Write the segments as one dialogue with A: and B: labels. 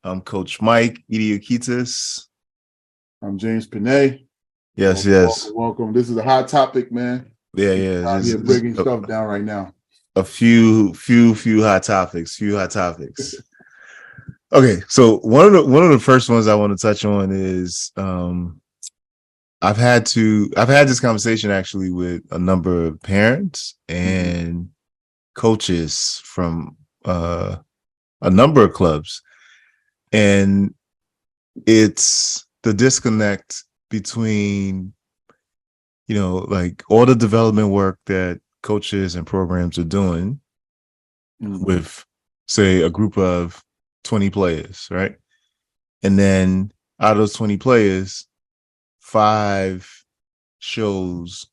A: I'm Coach Mike Idiokitis.
B: I'm James Panay.
A: Yes,
B: Welcome,
A: yes.
B: welcome, welcome. This is a hot topic, man.
A: Yeah, yeah.
B: Out here
A: Just
B: breaking stuff down right now.
A: a few hot topics. Few hot topics. Okay, so one of the first ones I want to touch on is I've had this conversation actually with a number of parents and coaches from a number of clubs, and it's the disconnect between like all the development work that coaches and programs are doing with, say, a group of 20 players, right? And then out of those 20 players, 5 shows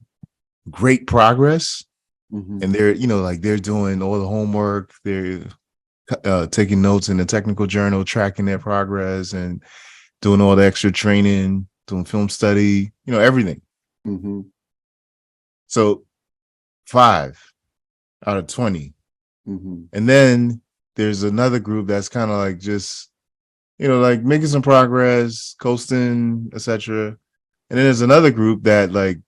A: great progress. And they're, like they're doing all the homework. They're taking notes in the technical journal, tracking their progress and doing all the extra training, doing film study, everything. So 5 out of 20. And then there's another group that's kind of like just, like making some progress, coasting, etc. And then there's another group that like,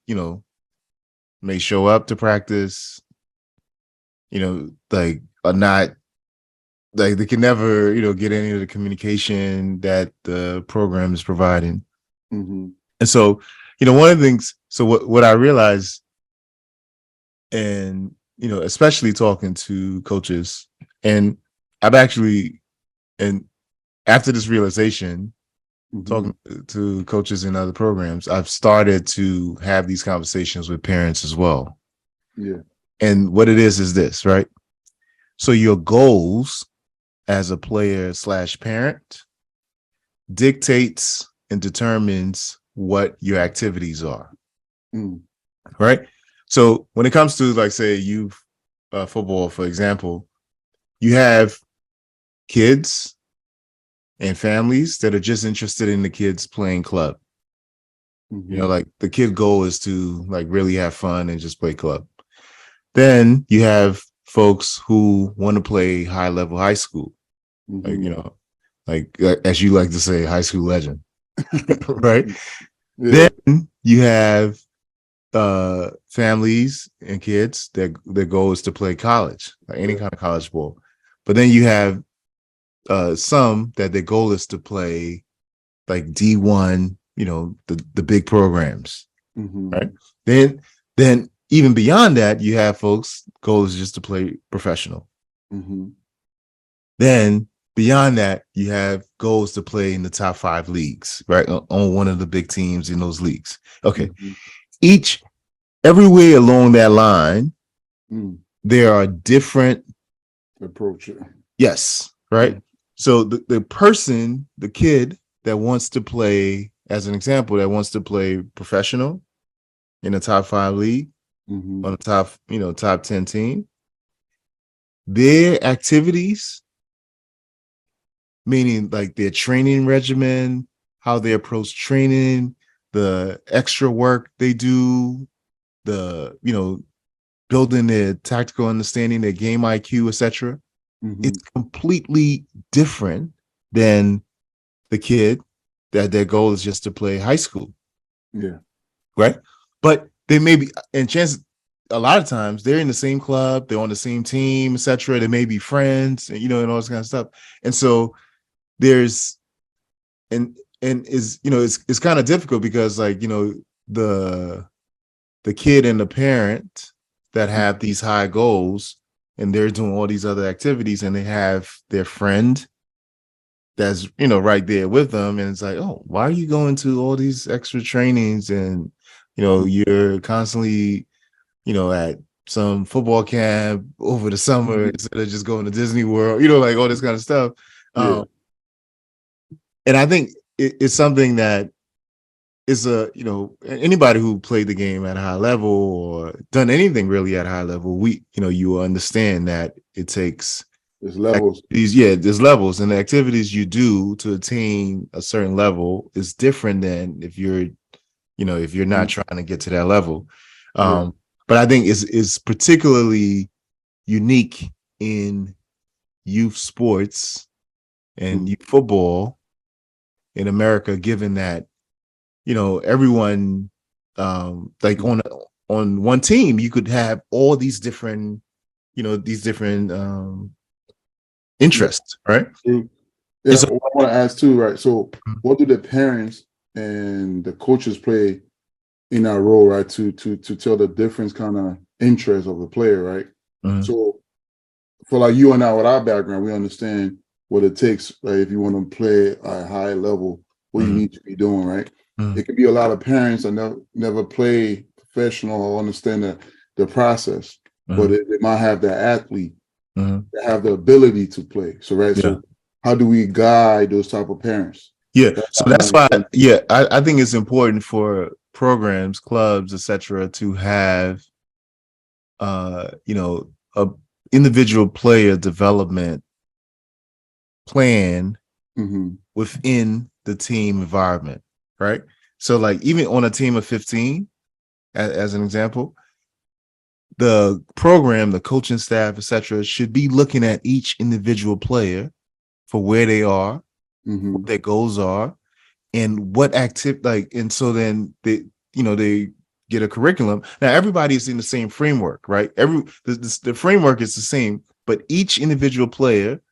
A: may show up to practice, like are not, like they can never, get any of the communication that the program is providing. And so, one of the things, so what I realized, and especially talking to coaches, and I've actually, and after this realization, talking to coaches in other programs, I've started to have these conversations with parents as well.
B: Yeah.
A: And what it is this, right? So your goals as a player / parent dictates and determines what your activities are. Right? So when it comes to, like, say, youth football, for example, you have kids and families that are just interested in the kids playing club. Like the kid goal is to like really have fun and just play club. Then you have folks who want to play high level high school, like as you like to say, high school legend, right? Yeah. Then you have families and kids that their goal is to play college, like any kind of college ball. But then you have some that their goal is to play like D1, the big programs, right? Then even beyond that, you have folks' goal is just to play professional. Then beyond that, you have goals to play in the top 5 leagues, right? On one of the big teams in those leagues. Okay. Everywhere along that line, there are different
B: approaches.
A: Yes. Right. So the person, the kid that wants to play, as an example, that wants to play professional in a top 5 league, on a top 10 team, their activities, meaning like their training regimen, how they approach training, the extra work they do, the, building their tactical understanding, their game IQ, etc. It's completely different than the kid that their goal is just to play high school.
B: Yeah.
A: Right. But they may be, and chances, a lot of times they're in the same club, they're on the same team, etc. They may be friends, and and all this kind of stuff. And so there's, and is, it's kind of difficult because, like, the kid and the parent that have these high goals and they're doing all these other activities, and they have their friend that's, right there with them. And it's like, oh, why are you going to all these extra trainings? And, you're constantly, at some football camp over the summer instead of just going to Disney World, like all this kind of stuff. And I think it's something that is anybody who played the game at a high level or done anything really at a high level, you understand that it takes,
B: there's levels.
A: There's levels, and the activities you do to attain a certain level is different than if you're, if you're not trying to get to that level. But I think it's particularly unique in youth sports and youth football in America, given that, you know, everyone, like on one team, you could have all these different, you know, these different interests, right?
B: Mm.
A: And
B: Yeah,
A: so,
B: I want to ask too, right? So, what do the parents and the coaches play in our role, right? To tell the different kind of interest of the player, right?
A: Mhm,
B: So, for like you and I with our background, we understand what it takes, right? If you want to play at a high level, what you
A: mhm,
B: need to be doing, right?
A: mhm,
B: It could be a lot of parents that never play professional or understand the process, but
A: mhm,
B: they might have the athlete
A: mhm.
B: that have the ability to play. So, right.
A: Yeah.
B: So, how do we guide those type of parents?
A: Yeah.
B: That's
A: So
B: what I'm
A: that's why,
B: understanding.
A: yeah, I think it's important for programs, clubs, etc., to have you know, a individual player development plan
B: Mm-hmm.
A: within the team environment, right? So like even on a team of 15, as an example, the program, the coaching staff, etc., should be looking at each individual player for where they are,
B: Mm-hmm.
A: what their goals are, and what active like, and so then they, you know, they get a curriculum. Now everybody's in the same framework, right? The framework is the same, but each individual player,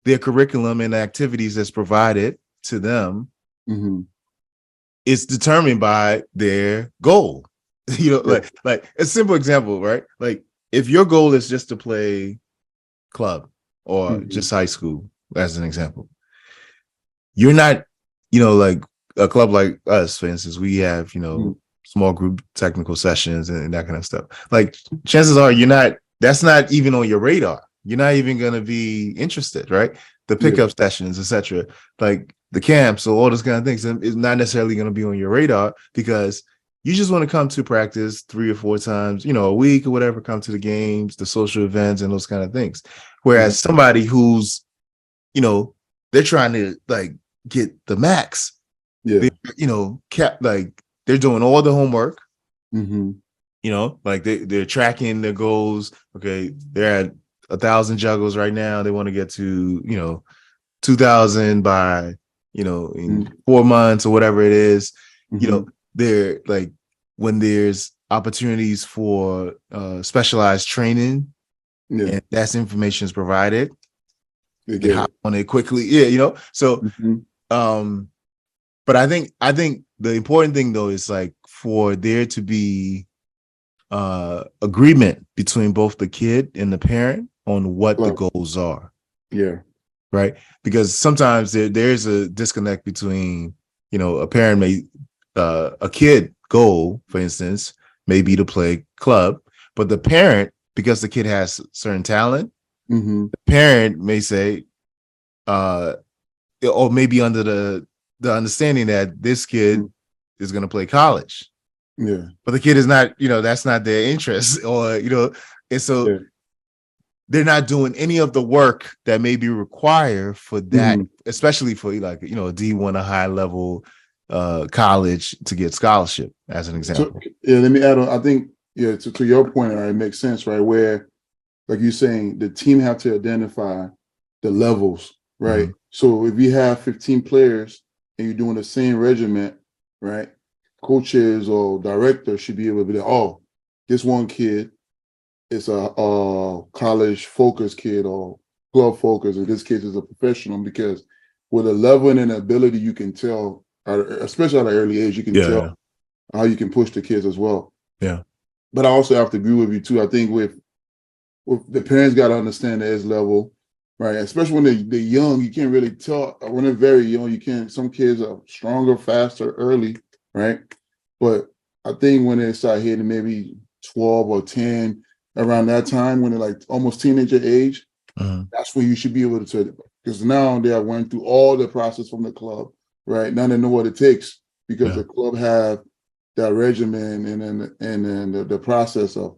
A: their curriculum and the activities that's provided to them
B: Mm-hmm.
A: is determined by their goal. You know,
B: Yeah.
A: like a simple example, right? Like if your goal is just to play club or
B: Mm-hmm.
A: just high school, as an example, you're not, you know, like a club like us, for instance, we have, you
B: Mm-hmm.
A: know, small group technical sessions and that kind of stuff. Like chances are that's not even on your radar. You're not even going to be interested, right? The
B: Yeah.
A: pickup sessions, etc., like the camps or all those kind of things is not necessarily going to be on your radar because you just want to come to practice 3 or 4 times, you know, a week or whatever, come to the games, the social events and those kind of things.
B: Mm-hmm.
A: Whereas somebody who's, you know, they're trying to like get the max.
B: Yeah.
A: They, you know, kept like they're doing all the homework.
B: Mm-hmm.
A: You know, like they're tracking their goals. Okay, they're at 1,000 juggles right now. They want to get to, you know, 2,000 by, you know, in 4 months or whatever it is. You
B: Mm-hmm.
A: know, they're like when there's opportunities for specialized training
B: Yeah.
A: and that's information is provided,
B: They
A: they
B: get
A: hop
B: it.
A: on it quickly. Yeah, you know. So
B: Mm-hmm.
A: um but I think the important thing though is like for there to be agreement between both the kid and the parent on what the
B: Club.
A: goals are,
B: Yeah.
A: right? Because sometimes there's a disconnect between, you know, a parent may a kid goal, for instance, may be to play club, but the parent, because the kid has certain talent,
B: Mm-hmm.
A: the parent may say, uh, or maybe under the understanding that this kid
B: Mm-hmm.
A: is going to play college,
B: Yeah.
A: but the kid is not, you know, that's not their interest, or you know, and so
B: Yeah.
A: they're not doing any of the work that may be required for that,
B: Mm-hmm.
A: especially for like, you know, a D1, a high level college to get scholarship, as an
B: So
A: example.
B: yeah, let me add on. I think yeah, to your point, right, it makes sense, right? Where like you're saying, the team have to identify the levels, right?
A: Mhm.
B: So if you have 15 players and you're doing the same regiment, right? Coaches or director should be able to be like, oh, this one kid is a college focus kid or club focus, and this kid is a professional because with a level and an ability, you can tell, especially at an early age, you can
A: Yeah,
B: tell how you can push the kids as well.
A: yeah,
B: But I also have to agree with you too. I think with the parents got to understand the age level, right? Especially when they're young, you can't really tell. When they're very young, you can't. Some kids are stronger, faster, early, right? But I think when they start hitting maybe 12 or 10, around that time when they're like almost teenager age,
A: mhm,
B: that's when you should be able to. Because now they have went through all the process from the club, right? Now they know what it takes because
A: yeah,
B: the club have that regimen and then the process of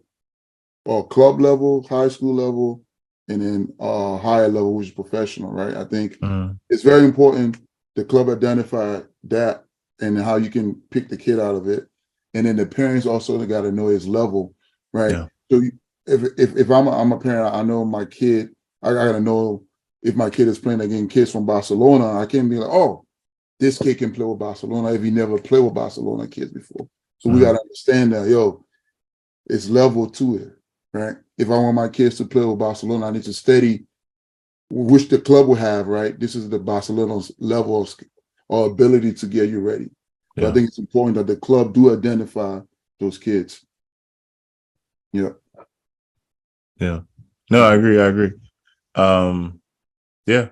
B: or club level, high school level, and then higher level, which is professional, right? I think
A: mhm,
B: it's very important the club identify that and how you can pick the kid out of it. And then the parents also got to know his level, right?
A: yeah,
B: So if I'm a parent, I know my kid, I gotta know if my kid is playing against kids from Barcelona, I can't be like, oh, this kid can play with Barcelona if he never played with Barcelona kids before. So we got to understand that, yo, it's level to it, right? If I want my kids to play with Barcelona, I need to study which the club will have, right? This is the Barcelona's level of or ability to get you ready. So I think it's important that the club do identify those kids. Yeah.
A: Yeah. No, I agree. Yeah.